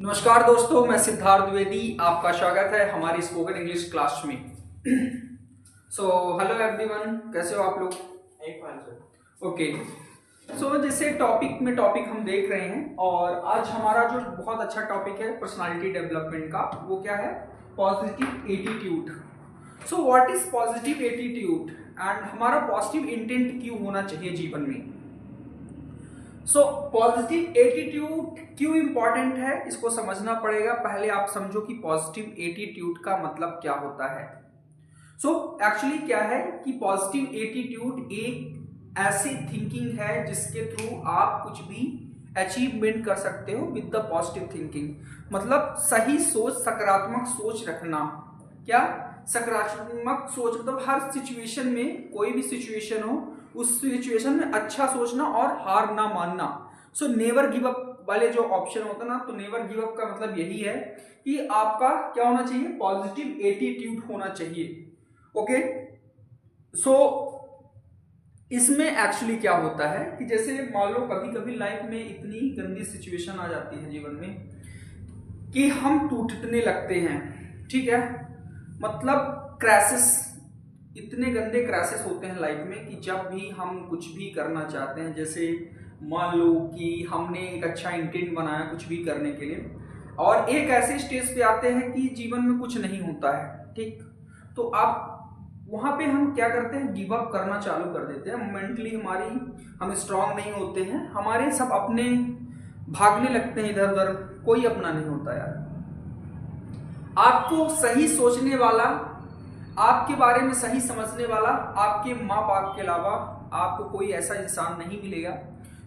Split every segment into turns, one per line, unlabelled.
नमस्कार दोस्तों, मैं सिद्धार्थ द्विवेदी। आपका स्वागत है हमारी स्पोकन इंग्लिश क्लास में। हेलो एवरीवन, कैसे हो आप लोग? ओके। जैसे टॉपिक हम देख रहे हैं और आज हमारा जो बहुत अच्छा टॉपिक है पर्सनालिटी डेवलपमेंट का, वो क्या है? Positive attitude. What is positive attitude and हमारा पॉजिटिव इंटेंट क्यों होना चाहिए जीवन में? पॉजिटिव एटीट्यूड क्यों इंपॉर्टेंट है, इसको समझना पड़ेगा। पहले आप समझो कि पॉजिटिव एटीट्यूड का मतलब क्या होता है। एक्चुअली क्या है कि पॉजिटिव एटीट्यूड एक ऐसी थिंकिंग है जिसके थ्रू आप कुछ भी अचीवमेंट कर सकते हो विद द पॉजिटिव थिंकिंग। मतलब सही सोच, सकारात्मक सोच रखना। क्या सकारात्मक सोच? मतलब हर सिचुएशन में, कोई भी सिचुएशन हो, उस सिचुएशन में अच्छा सोचना और हार ना मानना। नेवर गिव अप वाले जो ऑप्शन होता है ना, तो नेवर गिव अप का मतलब यही है कि आपका क्या होना चाहिए? पॉजिटिव एटीट्यूड होना चाहिए। ओके। इसमें एक्चुअली क्या होता है कि जैसे मान लो कभी कभी लाइफ में इतनी गंदी सिचुएशन आ जाती है जीवन में कि हम टूटने लगते हैं। ठीक है, मतलब क्रैशेस, इतने गंदे क्रैशेस होते हैं लाइफ में कि जब भी हम कुछ भी करना चाहते हैं, जैसे मान लो कि हमने एक अच्छा इंटेंट बनाया कुछ भी करने के लिए और एक ऐसे स्टेज पे आते हैं कि जीवन में कुछ नहीं होता है। ठीक, तो आप वहां पे हम क्या करते हैं? गिव अप करना चालू कर देते हैं। मेंटली हम स्ट्रांग नहीं होते हैं, हमारे सब अपने भागने लगते हैं इधर उधर, कोई अपना नहीं होता यार। आपको सही सोचने वाला, आपके बारे में सही समझने वाला, आपके माँ बाप के अलावा आपको कोई ऐसा इंसान नहीं मिलेगा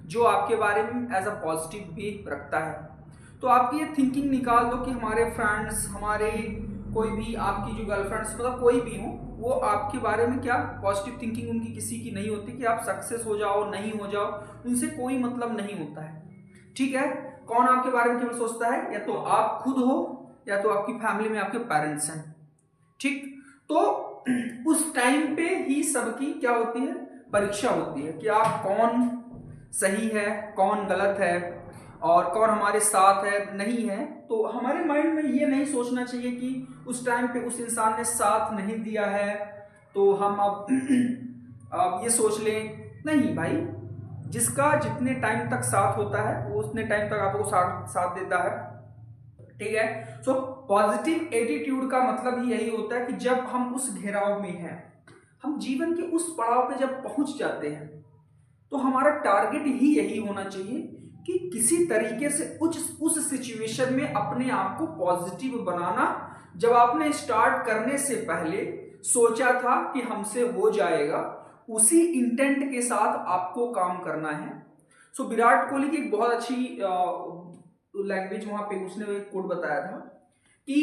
जो आपके बारे में एज अ पॉजिटिव भी रखता है। तो आपकी ये थिंकिंग निकाल दो कि हमारे फ्रेंड्स, हमारे कोई भी, आपकी जो गर्लफ्रेंड्स, मतलब कोई भी हो, वो आपके बारे में क्या पॉजिटिव थिंकिंग उनकी किसी की नहीं होती कि आप सक्सेस हो जाओ नहीं हो जाओ, उनसे कोई मतलब नहीं होता है। ठीक है, कौन आपके बारे में केवल सोचता है? या तो आप खुद हो या तो आपकी फैमिली में आपके पेरेंट्स हैं। ठीक, तो उस टाइम पे ही सबकी क्या होती है? परीक्षा होती है कि आप कौन सही है, कौन गलत है और कौन हमारे साथ है, नहीं है। तो हमारे माइंड में ये नहीं सोचना चाहिए कि उस टाइम पे उस इंसान ने साथ नहीं दिया है तो हम अब ये सोच लें। नहीं भाई, जिसका जितने टाइम तक साथ होता है वो उतने टाइम तक आपको साथ देता है। ठीक है, पॉजिटिव एटीट्यूड का मतलब ही यही होता है कि जब हम उस घेराव में हैं, हम जीवन के उस पड़ाव पे जब पहुंच जाते हैं, तो हमारा टारगेट ही यही होना चाहिए कि किसी तरीके से उस सिचुएशन में अपने आप को पॉजिटिव बनाना। जब आपने स्टार्ट करने से पहले सोचा था कि हमसे हो जाएगा, उसी इंटेंट के साथ आपको काम करना है। विराट कोहली की एक बहुत अच्छी लैंग्वेज वहां पे उसने एक कोट बताया था कि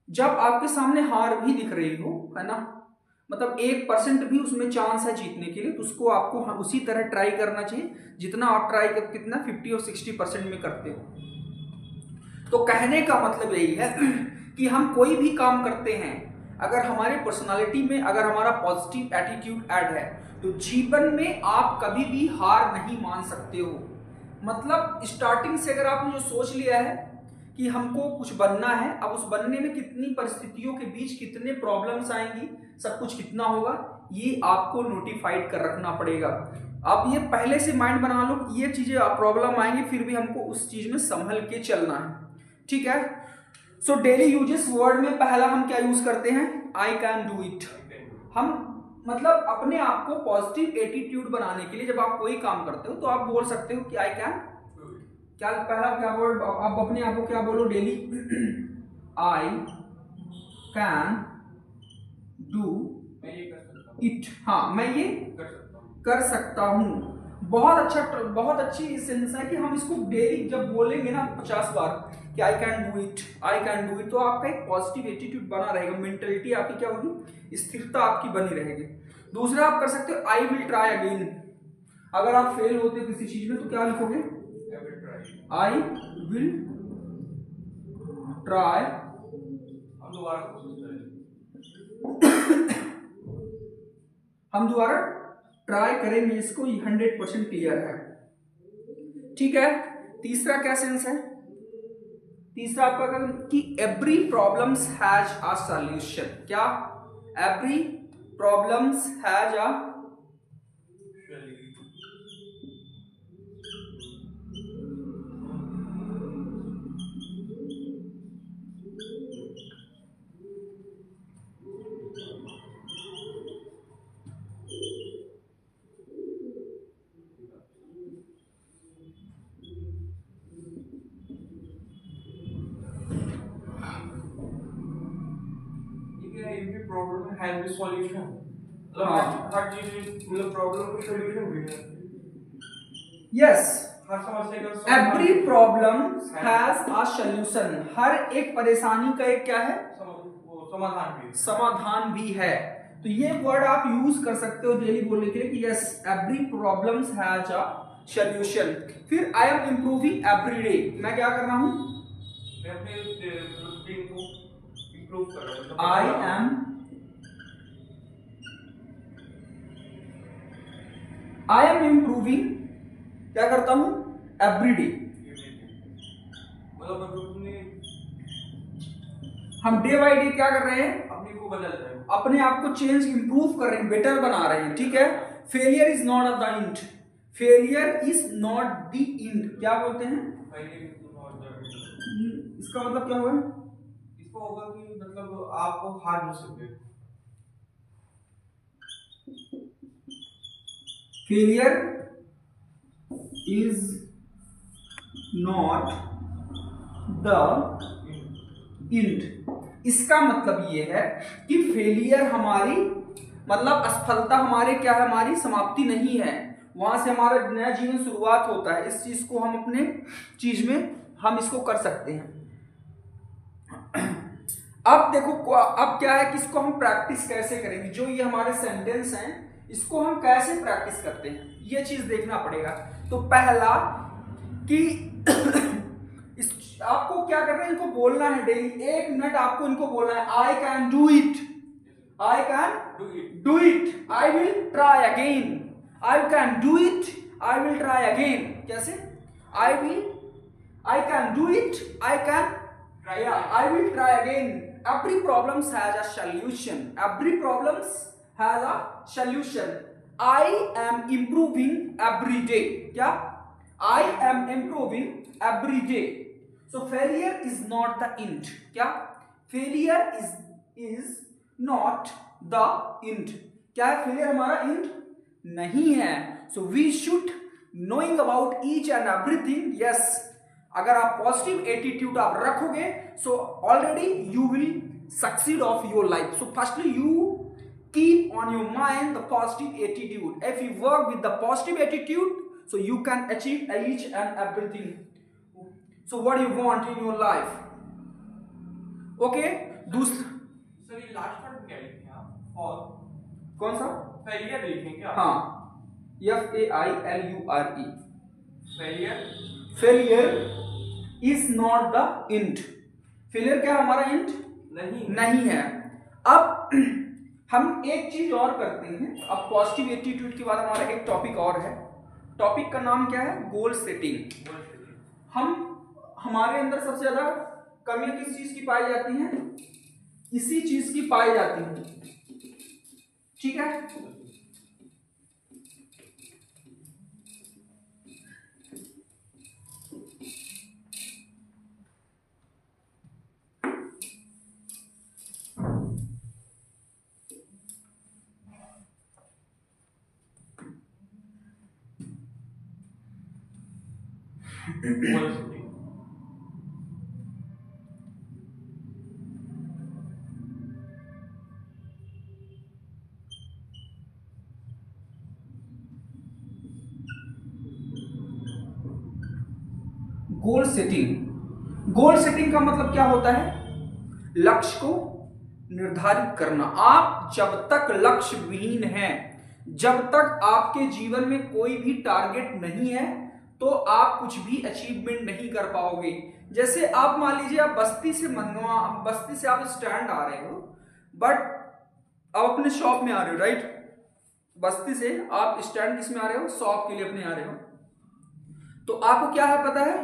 जब आपके सामने हार भी दिख रही हो, है ना, मतलब 1% भी उसमें चांस है जीतने के लिए, तो उसको आपको उसी तरह ट्राई करना चाहिए जितना आप ट्राई कर, कितना 50 और 60% में करते हो। तो कहने का मतलब यही है कि हम कोई भी काम करते हैं, अगर हमारे पर्सनालिटी में अगर हमारा पॉजिटिव एटीट्यूड ऐड है तो जीवन में आप कभी भी हार नहीं मान सकते हो। मतलब स्टार्टिंग से अगर आपने जो सोच लिया है कि हमको कुछ बनना है, अब उस बनने में कितनी परिस्थितियों के बीच कितने प्रॉब्लम्स आएंगी, सब कुछ कितना होगा, ये आपको नोटिफाइड कर रखना पड़ेगा। आप ये पहले से माइंड बना लो कि ये चीजें प्रॉब्लम आएंगी, फिर भी हमको उस चीज में संभल के चलना है। ठीक है, डेली यूजेस वर्ड में पहला हम क्या यूज करते हैं? आई कैन डू इट। हम मतलब अपने आप को पॉजिटिव एटीट्यूड बनाने के लिए जब आप कोई काम करते हो तो आप बोल सकते हो कि आई कैन, क्या पहला क्या वर्ड आप अपने आप को क्या बोलो daily? I can do it. हाँ, मैं ये कर सकता हूँ। बहुत अच्छी सेंस है कि हम इसको डेली जब बोलेंगे ना 50 बार कि आई can do it, I can do it, तो आपका एक पॉजिटिव एटीट्यूड बना रहेगा, मेंटलिटी आपकी क्या होगी? स्थिरता आपकी बनी रहेगी। दूसरा आप कर सकते हो आई विल ट्राई अगेन। अगर आप फेल होते किसी चीज में तो क्या लिखोगे? आई विल ट्राई। हम दोबारा ट्राई करेंगे, इसको 100% क्लियर है। ठीक है, तीसरा क्या सेंस है? तीसरा आपका कि every problems has a solution. क्या? Every problems has a
problem has the solution. हर चीज मतलब प्रॉब्लम का सॉल्यूशन भी है।
यस,
हर समस्या का
every problem has a solution. हर एक परेशानी का एक क्या है? समाधान भी है। तो ये वर्ड आप यूज कर सकते हो डेली बोलने के लिए कि yes, every problems has a solution. फिर I am improving every day. मैं क्या कर रहा हूं?
मैं अपने रूटीन को इंप्रूव कर रहा हूं।
आई एम इंप्रूविंग, क्या करता हूं? Every day. हम डे बाय डे क्या कर रहे हैं?
अपने को बदल रहे हैं,
अपने आप को चेंज इंप्रूव कर रहे हैं, बेटर बना रहे हैं। ठीक है। Failure is not the end. Failure is not the end. क्या बोलते हैं? इसका मतलब क्या होगा?
इसको होगा कि मतलब आपको हार नहीं सकते।
Failure is not the end. इसका मतलब ये है कि फेलियर हमारी मतलब असफलता हमारे क्या है? हमारी समाप्ति नहीं है। वहां से हमारा नया जीवन शुरुआत होता है। इस चीज को हम अपने चीज में हम इसको कर सकते हैं। अब देखो, अब क्या है कि इसको हम प्रैक्टिस कैसे करेंगे? जो ये हमारे सेंटेंस हैं इसको हम कैसे प्रैक्टिस करते हैं, ये चीज देखना पड़ेगा। तो पहला कि आपको क्या करना है? इनको बोलना है डेली 1 मिनट आपको इनको बोलना है। I can do it, I can do it, I will try again, I can do it, I will try again. कैसे? I can do it, I can, I will try again. Every problems has a solution. Every problems has a solution. I am improving every day. क्या? I am improving every day. So failure is not the end. क्या? Failure is not the end. क्या है? Failure हमारा end नहीं है। So we should knowing about each and everything. Yes, अगर आप positive attitude आप रखोगे, so already you will succeed of your life. So firstly you keep on your mind the positive attitude. If you work with the positive attitude, so you can achieve each and everything. So what you want in your life? Okay. दूसरा
sir ये last word क्या लिखें आप? और
कौन सा?
Failure लिखें क्या?
हाँ, FAILURE। Failure is not the end. Failure क्या हमारा एंड नहीं है। अब हम एक चीज और करते हैं। अब पॉजिटिव एटीट्यूड के बाद हमारा एक टॉपिक और है। टॉपिक का नाम क्या है? Goal setting. हमारे अंदर सबसे ज्यादा कमियां किस चीज की पाई जाती हैं? इसी चीज की पाई जाती है। ठीक है। Goal setting. गोल सेटिंग का मतलब क्या होता है? लक्ष्य को निर्धारित करना। आप जब तक लक्ष्य विहीन हैं, जब तक आपके जीवन में कोई भी टारगेट नहीं है, तो आप कुछ भी अचीवमेंट नहीं कर पाओगे। जैसे आप मान लीजिए आप बस्ती से आप स्टैंड आ रहे हो, बट आप अपने शॉप में आ रहे हो, राइट? बस्ती से आप स्टैंड किस में आ रहे हो? शॉप के लिए अपने आ रहे हो। तो आपको क्या है पता है?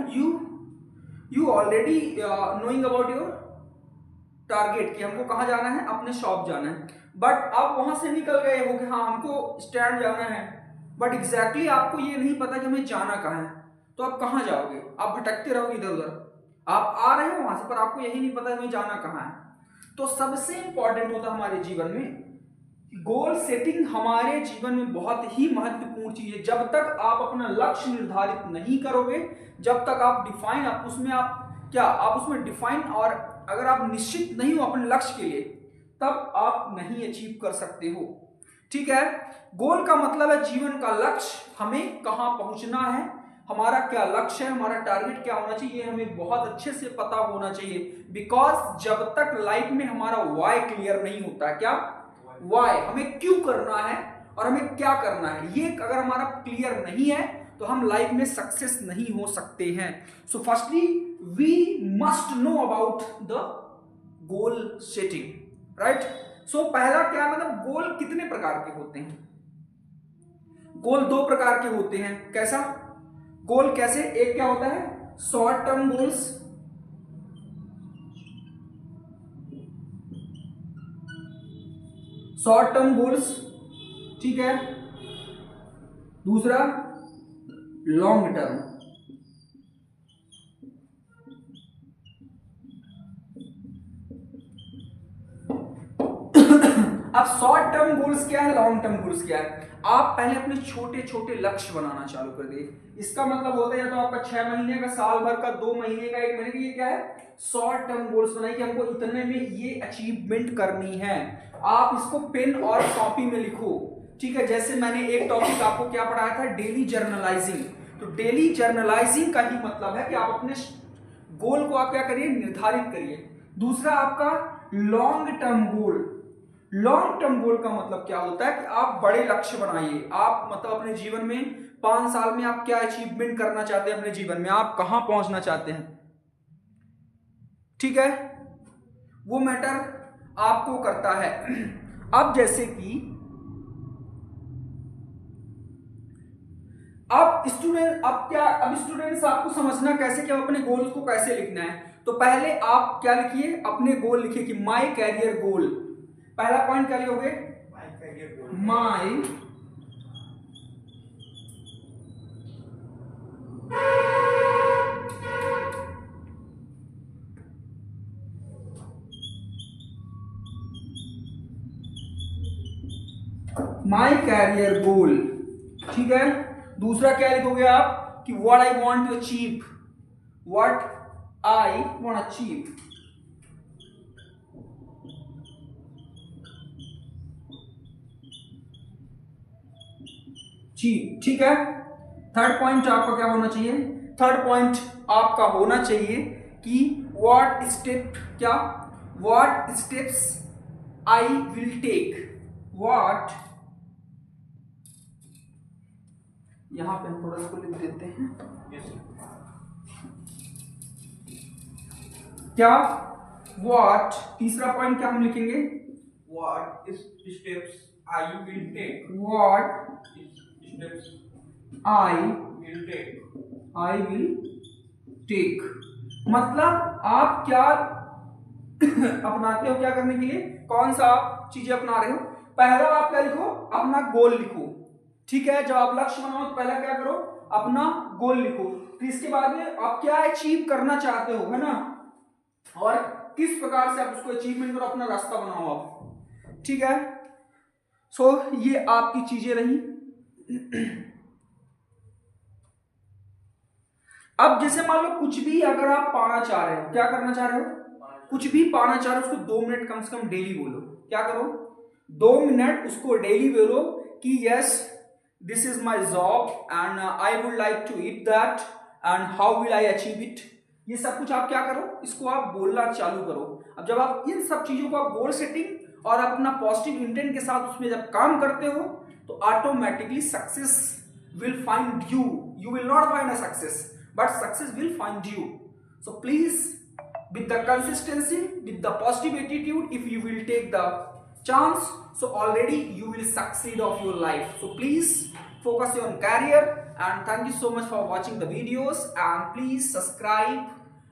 You already knowing about your target कि हमको कहाँ जाना है, अपने शॉप जाना है, बट आप वहां से निकल गए हो कि हाँ हमको स्टैंड जाना है, बट एग्जैक्टली आपको ये नहीं पता कि हमें जाना कहाँ है, तो आप कहाँ जाओगे? आप भटकते रहोगे इधर उधर। आप आ रहे हो वहां से, पर आपको यही नहीं पता हमें जाना कहाँ है। तो सबसे इंपॉर्टेंट होता है हमारे जीवन में गोल सेटिंग। हमारे जीवन में बहुत ही महत्वपूर्ण चीज है। जब तक आप अपना लक्ष्य निर्धारित नहीं करोगे, जब तक आप डिफाइन, आप उसमें डिफाइन और अगर आप निश्चित नहीं हो अपने लक्ष्य के लिए, तब आप नहीं अचीव कर सकते हो। ठीक है, गोल का मतलब है जीवन का लक्ष्य, हमें कहां पहुंचना है, हमारा क्या लक्ष्य है, हमारा टारगेट क्या होना चाहिए, हमें बहुत अच्छे से पता होना चाहिए। बिकॉज जब तक लाइफ में हमारा वाई क्लियर नहीं होता, क्या वाई, हमें क्यों करना है और हमें क्या करना है, ये अगर हमारा क्लियर नहीं है तो हम लाइफ में सक्सेस नहीं हो सकते हैं। So firstly we must know about the goal setting, right. So पहला क्या, मतलब गोल कितने प्रकार के होते हैं? गोल दो प्रकार के होते हैं। कैसा गोल, कैसे? एक क्या होता है short term goals, short term goals, ठीक है। दूसरा लॉन्ग टर्म। अब शॉर्ट टर्म गोल्स क्या है, लॉन्ग टर्म गोल्स क्या है? आप पहले अपने छोटे छोटे लक्ष्य बनाना चालू कर दिए। इसका मतलब होता है या तो आपका 6 महीने का, साल भर का, 2 महीने का, 1 महीने का, ये क्या है शॉर्ट टर्म गोल्स बनाइए कि हमको इतने में ये अचीवमेंट करनी है। आप इसको पेन और कॉपी में लिखो, ठीक है। जैसे मैंने एक टॉपिक आपको क्या पढ़ाया था, डेली जर्नलाइजिंग। तो डेली जर्नलाइजिंग का ही मतलब है कि आप अपने गोल को आप क्या करिए, निर्धारित करिए। दूसरा आपका long term goal. Long term goal का मतलब क्या होता है कि आप बड़े लक्ष्य बनाइए। आप मतलब अपने जीवन में 5 साल में आप क्या अचीवमेंट करना चाहते हैं, अपने जीवन में आप कहां पहुंचना चाहते हैं, ठीक है, वो मैटर आपको करता है। अब जैसे कि अब स्टूडेंट्स आपको समझना कैसे कि अपने गोल्स को कैसे लिखना है। तो पहले आप क्या लिखिए, अपने गोल लिखिए कि माय कैरियर गोल। पहला पॉइंट क्या लिखोगे, माय कैरियर गोल, ठीक है। दूसरा क्या लिखोगे आप कि what I want to achieve, what I want achieve, ठीक है। थर्ड पॉइंट आपका क्या होना चाहिए, थर्ड पॉइंट आपका होना चाहिए कि what steps I will take, what, यहां पे हम थोड़ा सा लिख देते हैं क्या, व्हाट, तीसरा पॉइंट क्या हम लिखेंगे,
What steps I will take?
What
Steps
I
will take.
Take. मतलब आप क्या अपनाते हो, क्या करने के लिए, कौन सा आप चीजें अपना रहे हो। पहला आप क्या लिखो, अपना गोल लिखो, ठीक है। जब आप लक्ष्य बनाओ तो पहला क्या करो, अपना गोल लिखो। फिर इसके बाद में आप क्या अचीव करना चाहते हो, है ना, और किस प्रकार से आप उसको अचीवमेंट करो, अपना रास्ता बनाओ आप, ठीक है। सो ये आपकी चीजें रही। अब जैसे मान लो कुछ भी अगर आप पाना चाह रहे हो, क्या करना चाह रहे हो, कुछ भी पाना चाह रहे हो, उसको 2 मिनट कम से कम डेली बोलो। क्या करो, 2 मिनट उसको डेली बोलो कि yes this is my job and I would like to eat that and how will I achieve it. ये सब कुछ आप क्या करो, इसको आप बोलना चालू करो। अब जब आप इन सब चीजों को आप गोल सेटिंग और अपना पॉजिटिव इंटेंट के साथ उसमें जब काम करते हो तो automatically success will find you. You will not find a success, but success will find you. So please, with the consistency, with the positive attitude, if you will take the chance, so already you will succeed of your life. So please focus on career, and thank you so much for watching the videos, and please subscribe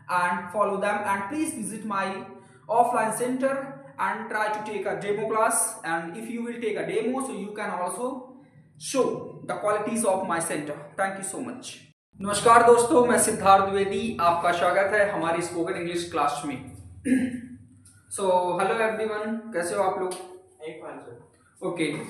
and follow them, and please visit my offline center and try to take a demo class. And if you will take a demo, so you can also show the qualities of my center. Thank you so much. नमस्कार दोस्तों, मैं सिद्धार्थ द्विवेदी, आपका स्वागत है हमारी spoken English class में। So hello everyone, कैसे हो आप लोग?
एक बार सर।
ओके,